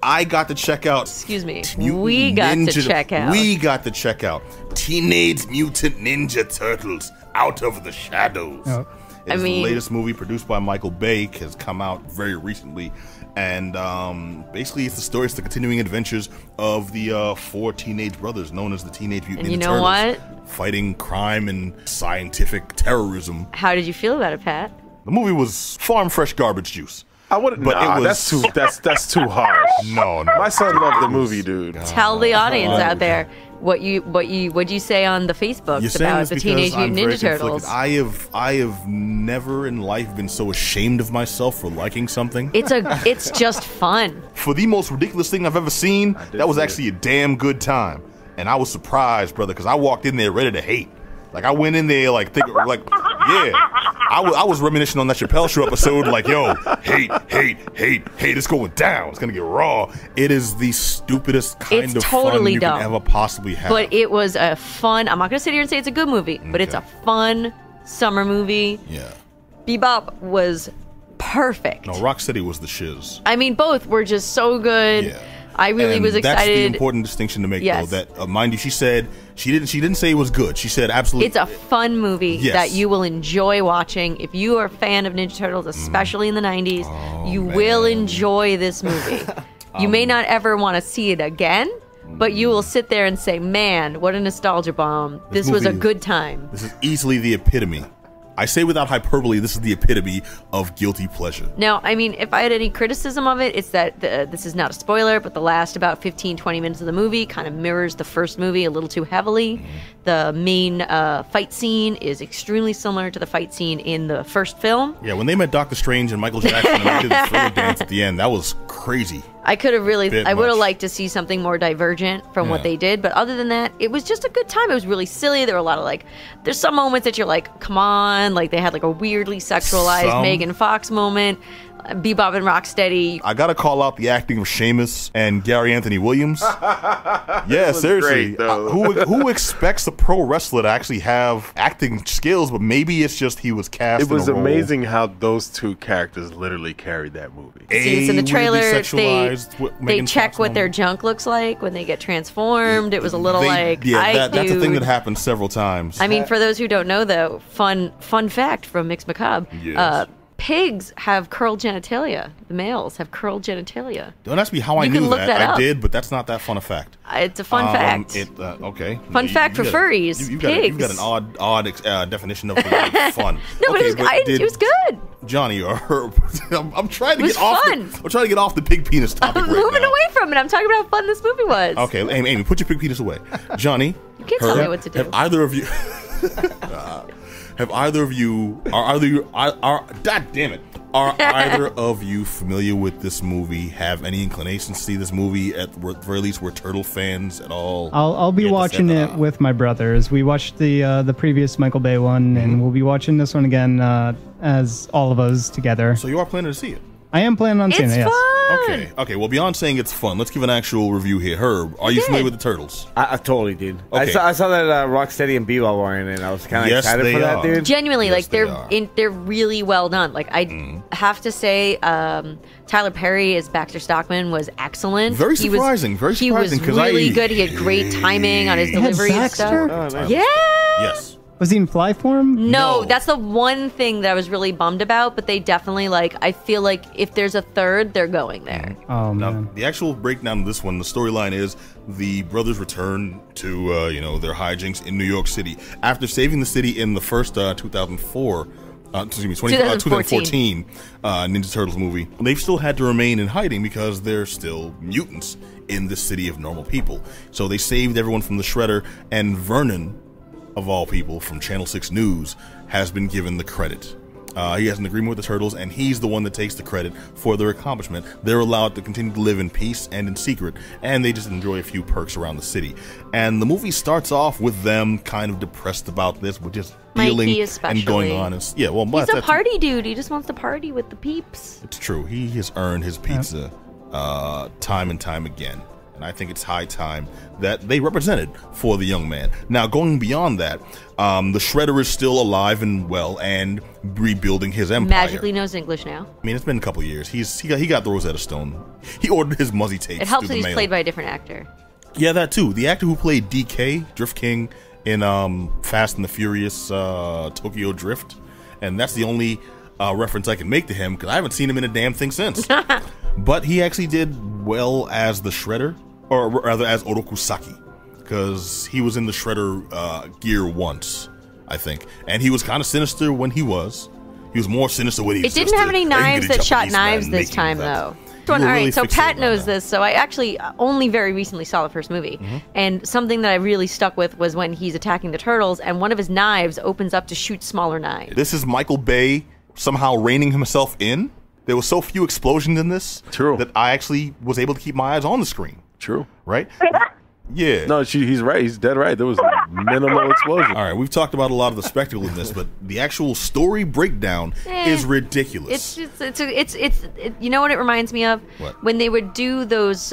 I got to check out. Excuse me. We got to check out. We got to check out Teenage Mutant Ninja Turtles: Out of the Shadows. Oh. It's the latest movie produced by Michael Bay, has come out very recently, and basically it's the story, it's the continuing adventures of the 4 teenage brothers known as the Teenage Mutant Ninja Turtles. And you know what? Fighting crime and scientific terrorism. How did you feel about it, Pat? The movie was farm fresh garbage juice. I wouldn't. But it was, that's too harsh. No. My son loved the movie, dude. Tell the audience out there what you say on the Facebook about the Teenage Mutant Ninja Turtles. I have never in life been so ashamed of myself for liking something. It's just fun. For the most ridiculous thing I've ever seen, that was actually a damn good time, and I was surprised, brother, because I walked in there ready to hate. Like I went in there like yeah. I was reminiscing on that Chappelle Show episode, like, yo, hate, it's going down. It's going to get raw. It is the stupidest kind of fun you can ever possibly have. But it was a fun, I'm not going to sit here and say it's a good movie, but it's a fun summer movie. Yeah. Bebop was perfect. No, Rocksteady was the shiz. I mean, both were just so good. Yeah. I really was excited. That's the important distinction to make, though. That mind you, she said she didn't say it was good. She said absolutely. It's a fun movie that you will enjoy watching. If you are a fan of Ninja Turtles, especially in the '90s, you will enjoy this movie. You may not ever want to see it again, but you will sit there and say, "Man, what a nostalgia bomb! This was a good time." This is easily the epitome. I say without hyperbole, this is the epitome of guilty pleasure. Now, I mean, if I had any criticism of it, it's that this is not a spoiler, but the last about 15, 20 minutes of the movie kind of mirrors the first movie a little too heavily. The main fight scene is extremely similar to the fight scene in the first film. Yeah, when they met Doctor Strange and Michael Jackson and they did the Thriller dance at the end, that was crazy. I would have liked to see something more divergent from what they did, but other than that, it was just a good time. It was really silly. There were a lot of there's some moments that you're like, come on, like they had like a weirdly sexualized Megan Fox moment. Bebop and Rocksteady. I gotta call out the acting of Sheamus and Gary Anthony Williams. Yeah, seriously. Who expects a pro wrestler to actually have acting skills? But maybe it's just he was cast. It was amazing how those two characters literally carried that movie. See this in the trailer. They check what their junk looks like when they get transformed. It was a little that's a thing that happened several times. I mean, for those who don't know, though, fun fact from Mix Macabre. Yes. Pigs have curled genitalia. The males have curled genitalia. Don't ask me how I knew that. I did, but that's not that fun a fact. It's a fun fact. Okay. Fun fact for furries. Pigs. You've got an odd definition of the word fun. No, but it was good. Johnny, I'm trying to get off. I'm trying to get off the pig penis topic. I'm moving away from it. I'm talking about how fun this movie was. Okay, Amy, put your pig penis away. Johnny, you can't tell me what to do. Have either of you? God damn it. Are either of you familiar with this movie? Have any inclination to see this movie? At the very least, we're Turtle fans at all? I'll be watching it with my brothers. We watched the previous Michael Bay one, and we'll be watching this one again as all of us together. So you are planning to see it? I am planning on seeing it, yes. Okay. Well, beyond saying it's fun, let's give an actual review here. Herb, are you familiar with the Turtles? I totally did. Okay. I saw that Rocksteady and Bebop were in it, and I was kind of excited for that, dude. Genuinely, they're really well done. Like I have to say, Tyler Perry as Baxter Stockman was excellent. Very surprising. He was really good. He had great timing on his delivery and stuff. Oh, nice. Yeah. Yes. Was he in fly form? No, that's the one thing that I was really bummed about, but they definitely, I feel like if there's a third, they're going there. Oh, man. Now, the actual breakdown of this one, the storyline is the brothers return to, their hijinks in New York City. After saving the city in the first 2014 Ninja Turtles movie, they've still had to remain in hiding because they're still mutants in the city of normal people. So they saved everyone from the Shredder, and Vernon, of all people, from Channel 6 News, has been given the credit. He has an agreement with the Turtles, and he's the one that takes the credit for their accomplishment. They're allowed to continue to live in peace and in secret, and they just enjoy a few perks around the city. And the movie starts off with them kind of depressed about this, but just dealing and going on. He's a party dude. He just wants to party with the peeps. It's true. He has earned his pizza time and time again. And I think it's high time that they represented for the young man. Now, going beyond that, the Shredder is still alive and well and rebuilding his empire. Magically knows English now. I mean, it's been a couple years. He got the Rosetta Stone. He ordered his Muzzy tapes. It helps through that the he's mail. played by a different actor. Yeah, that too. The actor who played DK, Drift King, in Fast and the Furious Tokyo Drift. And that's the only reference I can make to him, because I haven't seen him in a damn thing since. But he actually did well as the Shredder, or rather as Orokusaki, because he was in the Shredder gear once, I think. And he was kind of sinister when he was. He was more sinister when he was. It didn't have any knives that shot knives this time, though. All right, so Pat knows this, so I actually only very recently saw the first movie. And something that I really stuck with was when he's attacking the turtles, and one of his knives opens up to shoot smaller knives. This is Michael Bay somehow reining himself in. There were so few explosions in this that I actually was able to keep my eyes on the screen. True. Right? Yeah. No, he's right. He's dead right. There was minimal explosion. All right, we've talked about a lot of the spectacle in this, but the actual story breakdown is ridiculous. It's you know what it reminds me of? What? When they would do those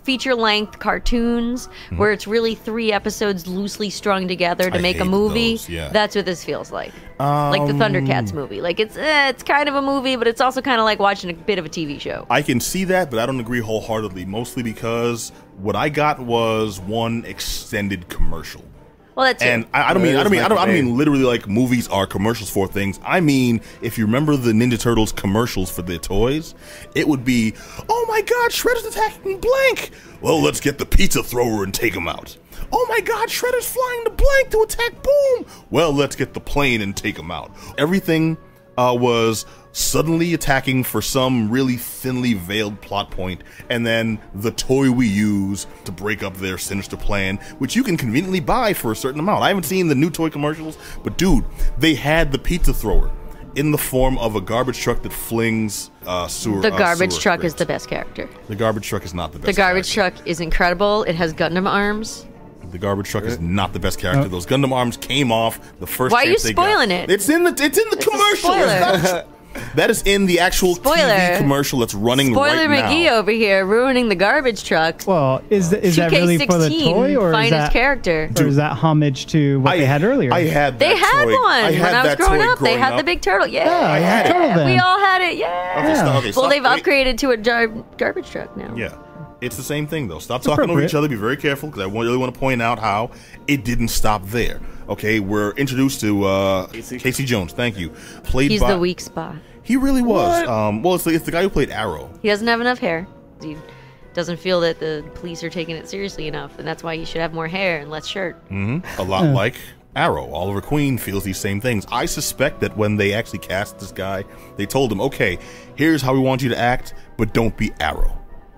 feature-length cartoons where it's really 3 episodes loosely strung together to make a movie. Those, yeah. That's what this feels like. Like the Thundercats movie. Like it's kind of a movie, but it's also kind of like watching a bit of a TV show. I can see that, but I don't agree wholeheartedly, mostly because what I got was one extended commercial. Well, that's and it. I don't mean literally like movies are commercials for things. I mean, if you remember the Ninja Turtles commercials for their toys, it would be, oh my God, Shredder's attacking blank. Well, let's get the pizza thrower and take him out. Oh my God, Shredder's flying to blank to attack Boom. Well, let's get the plane and take him out. Everything was suddenly attacking for some really thinly veiled plot point, and then the toy we use to break up their sinister plan, which you can conveniently buy for a certain amount. I haven't seen the new toy commercials, but dude, they had the pizza thrower in the form of a garbage truck that flings sewer. The garbage truck is the best character. The garbage truck is not the best. The garbage truck is incredible. It has Gundam arms. The garbage truck is not the best character. Those Gundam arms came off the first. Why are you chance they spoiling got. it? It's in the commercial. That is in the actual TV commercial that's running Spoiler right McGee now. over here ruining the garbage truck. Well, is that really for the toy, or is that character? Or is that homage to what they had earlier? I had that They had toy. one when I was growing up. They had the big turtle. Yeah, I had it. we all had it. Yeah. Okay, Well, they've upgraded to a garbage truck now. Yeah. It's the same thing, though. Stop talking over each other. Be very careful, because I really want to point out how it didn't stop there. Okay, we're introduced to Casey Jones. Thank you. He's the weak spot. He really was. Well, it's the guy who played Arrow. He doesn't have enough hair. He doesn't feel that the police are taking it seriously enough, and that's why he should have more hair and less shirt. A lot like Arrow. Oliver Queen feels these same things. I suspect that when they actually cast this guy, they told him, okay, here's how we want you to act, but don't be Arrow.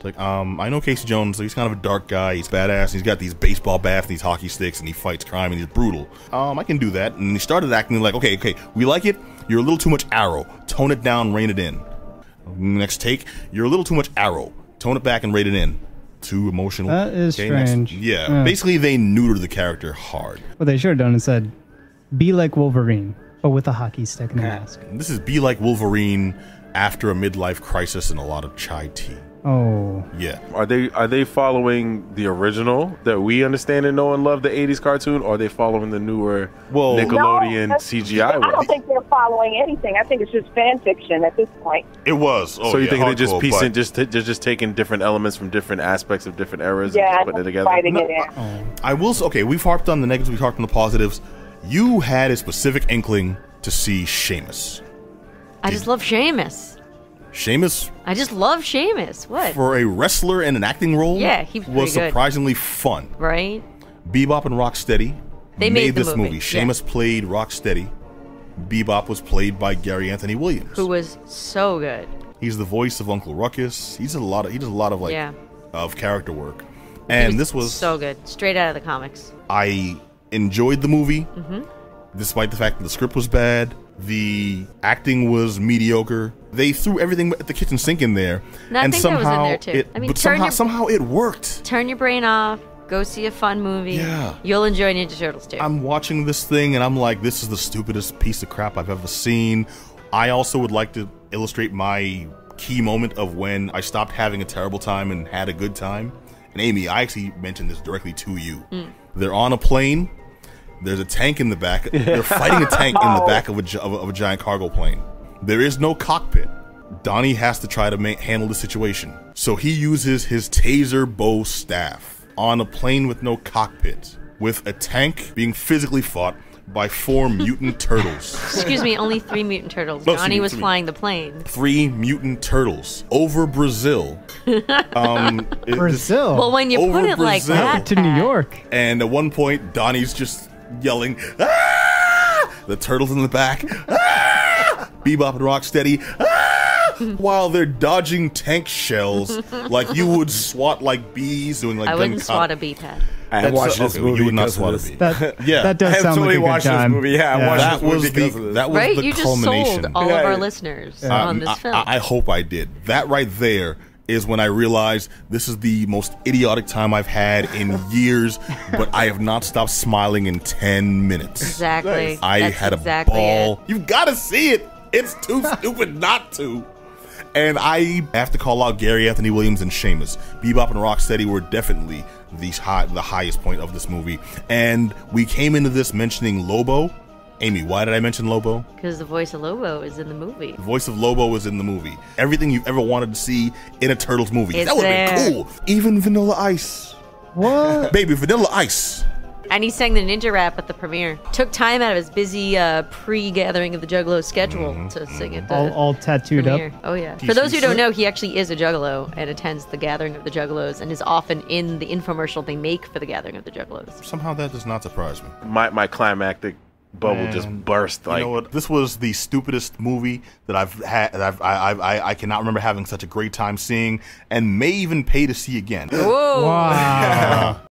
Like, I know Casey Jones, he's kind of a dark guy, he's badass, he's got these baseball bats and these hockey sticks, and he fights crime, and he's brutal. I can do that. And he started acting like, okay, we like it, you're a little too much Arrow, tone it down, rein it in. Next take, you're a little too much Arrow, tone it back and rein it in. Too emotional. That is strange. Yeah, basically they neutered the character hard. What they should have done is said, be like Wolverine, but with a hockey stick and a mask. This is be like Wolverine after a midlife crisis and a lot of chai tea. Oh. Yeah. Are they following the original that we understand and know and love, the 80s cartoon, or are they following the newer Nickelodeon CGI one? I don't think they're following anything. I think it's just fan fiction at this point. It was. Oh, so you yeah, think they're just hardcore, piecing, they're just taking different elements from different aspects of different eras Yeah, and just putting it together? fighting it in. I will say, okay, we've harped on the negatives, we've harped on the positives. You had a specific inkling to see Sheamus. I just love Sheamus. Sheamus, I just love Sheamus. What? for a wrestler in an acting role, Yeah, he was pretty good. surprisingly fun. Right? Bebop and Rocksteady They made the this movie, Sheamus played Rocksteady. Bebop was played by Gary Anthony Williams, Who was so good. he's the voice of Uncle Ruckus. He does a lot of like Yeah. of character work, He and this was so good. Straight out of the comics. I enjoyed the movie, despite the fact that the script was bad. The acting was mediocre. They threw everything at the kitchen sink in there, No, I and think that was in somehow there, too. it. I mean, But turn your- somehow it worked. Turn your brain off. Go see a fun movie. Yeah. You'll enjoy Ninja Turtles too. I'm watching this thing and I'm like, this is the stupidest piece of crap I've ever seen. I also would like to illustrate my key moment of when I stopped having a terrible time and had a good time. And Amy, I actually mentioned this directly to you. They're on a plane. There's a tank in the back. They're fighting a tank in the back of a giant cargo plane. There is no cockpit. Donnie has to try to handle the situation. So he uses his taser bow staff on a plane with no cockpit, with a tank being physically fought by 4 mutant turtles. Excuse me, only 3 mutant turtles. Donnie was flying the plane. 3 mutant turtles over Brazil. Brazil? Well, when you put it like that. To New York. And at one point, Donnie's just yelling, "Ah!" The turtles in the back, "Ah!" Bebop and Rocksteady, "Ah!" While they're dodging tank shells like you would swat like bees doing like I wouldn't swat a bee pad. I watched this movie. You would not swat a bee. That does sound like a good time. This movie. Yeah, I watched this movie because of this. That was Right? the You just culmination. sold all of our listeners on this film. I hope I did. That right there is when I realized this is the most idiotic time I've had in years, but I have not stopped smiling in 10 minutes. Exactly. I That's had a exactly ball. it. You've got to see it. It's too stupid not to. And I have to call out Gary Anthony Williams and Seamus. Bebop and Rocksteady were definitely the highest point of this movie. And we came into this mentioning Lobo. Amy, why did I mention Lobo? Because the voice of Lobo is in the movie. The voice of Lobo is in the movie. Everything you've ever wanted to see in a Turtles movie. It's That would have there. been cool. Even Vanilla Ice. What? Baby, Vanilla Ice. And he sang the ninja rap at the premiere. Took time out of his busy pre-gathering of the Juggalo schedule to sing it. All tattooed up. Oh, yeah. For those who don't know, he actually is a Juggalo and attends the gathering of the Juggalos and is often in the infomercial they make for the gathering of the Juggalos. Somehow that does not surprise me. My climactic bubble just burst. Like, You know what? This was the stupidest movie that I've had. I cannot remember having such a great time seeing, and may even pay to see again. Whoa! Wow.